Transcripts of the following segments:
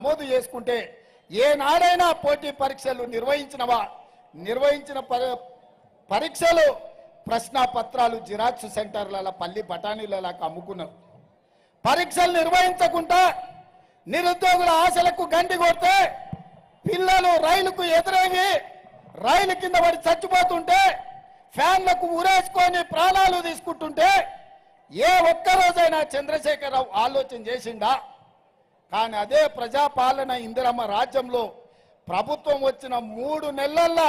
నమోదు చేసుకుంటే ఏనాడైనా పోటీ పరీక్షలు నిర్వహించిన పరీక్షలు ప్రశ్నపత్రాలు జిరాక్స్ సెంటర్ల పల్లి బఠానీలకు అమ్ముకున్నారు. పరీక్షలు నిర్వహించకుండా నిరుద్యోగుల ఆశలకు గండి కొడితే పిల్లలు రైలుకు ఎదురేగి రైలు కింద పడి చచ్చిపోతుంటే ఫ్యాన్లకు ఉరేసుకొని ప్రాణాలు తీసుకుంటుంటే ఏ ఒక్కరోజైనా చంద్రశేఖరరావు ఆలోచన చేసిండా? కానీ అదే ప్రజాపాలన ఇందిరమ్మ రాజ్యంలో ప్రభుత్వం వచ్చిన 3 నెలల్లో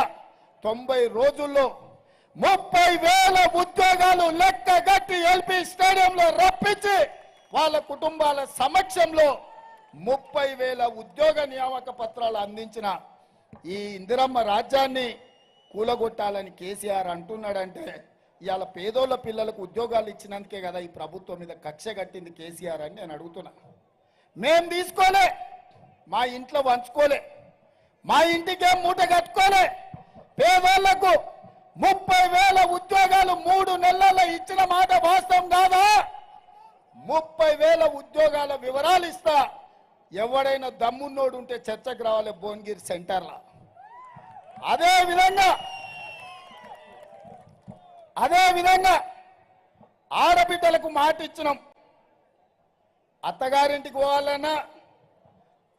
90 రోజుల్లో 30,000 ఉద్యోగాలు లెక్కగట్టి ఎల్పీ స్టేడియంలో రప్పించి వాళ్ళ కుటుంబాల సమక్షంలో 30,000 ఉద్యోగ నియామక పత్రాలు అందించిన ఈ ఇందిరమ్మ రాజ్యాన్ని కూలగొట్టాలని కేసీఆర్ అంటున్నాడంటే ఇవాళ పేదోళ్ళ పిల్లలకు ఉద్యోగాలు ఇచ్చినందుకే కదా ఈ ప్రభుత్వం మీద కక్ష కట్టింది కేసీఆర్ అని నేను అడుగుతున్నా. మేం తీసుకోలే, మా ఇంట్లో పంచుకోలే, మా ఇంటికే మూట కట్టుకోలే. పేదోళ్లకు 30,000 ఉద్యోగాలు 3 నెలల్లో ఇచ్చిన మాట వాస్తవం కాదా? 30,000 ఉద్యోగాల వివరాలు ఇస్తా. ఎవడైనా దమ్మున్నోడు ఉంటే చర్చకు రావాలి భువనగిరి సెంటర్లో. అదే విధంగా ఆడబిడ్డలకు మాట ఇచ్చినాం. అత్తగారింటికి పోవాలన్నా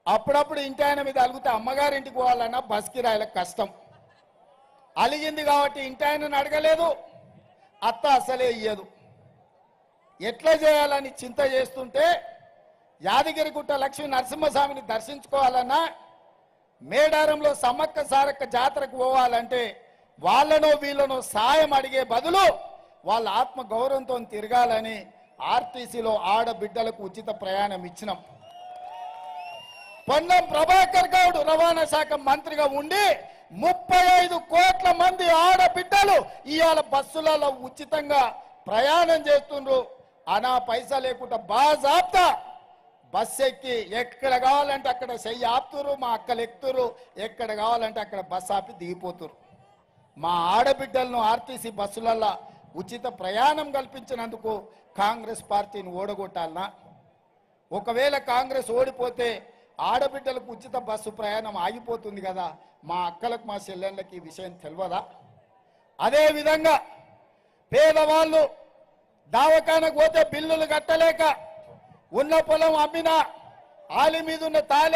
అప్పుడప్పుడు ఇంటి ఆయన మీద అలిగితే అమ్మగారింటికి పోవాలన్నా బస్ కిరాయిలకు కష్టం. అలిగింది కాబట్టి ఇంటి ఆయనను అడగలేదు, అత్త అసలే ఇయ్యదు. ఎట్లా చేయాలని చింత చేస్తుంటే యాదగిరిగుట్ట లక్ష్మీ నరసింహస్వామిని దర్శించుకోవాలన్నా మేడారంలో సమ్మక్క సారక్క జాతరకు పోవాలంటే వాళ్ళనో వీళ్ళనో సాయం అడిగే బదులు వాళ్ళ ఆత్మ గౌరవంతో తిరగాలని ఆర్టీసీలో ఆడబిడ్డలకు ఉచిత ప్రయాణం ఇచ్చినాం. పొన్నం ప్రభాకర్ గౌడ్ రవాణా శాఖ మంత్రిగా ఉండి 35 కోట్ల మంది ఆడబిడ్డలు ఇవాళ బస్సులలో ఉచితంగా ప్రయాణం చేస్తుండ్రు. అనా పైసా లేకుండా బాజాప్తా బస్సు ఎక్కి ఎక్కడ కావాలంటే అక్కడ చెయ్యి ఆపుతురు, మా అక్కలు ఎక్కుతురు, ఎక్కడ కావాలంటే అక్కడ బస్సు ఆపి దిగిపోతురు. మా ఆడబిడ్డలను ఆర్టీసీ బస్సులలో ఉచిత ప్రయాణం కల్పించినందుకు కాంగ్రెస్ పార్టీని ఓడగొట్టాలనా? ఒకవేళ కాంగ్రెస్ ఓడిపోతే ఆడబిడ్డలకు ఉచిత బస్సు ప్రయాణం ఆగిపోతుంది కదా, మా అక్కలకు మా చెల్లెళ్ళకి ఈ విషయం తెలియదా? అదేవిధంగా పేదవాళ్ళు దావకానకు పోతే బిల్లులు కట్టలేక ఉన్న పొలం అమ్మినా ఆలి మీద ఉన్న తాళి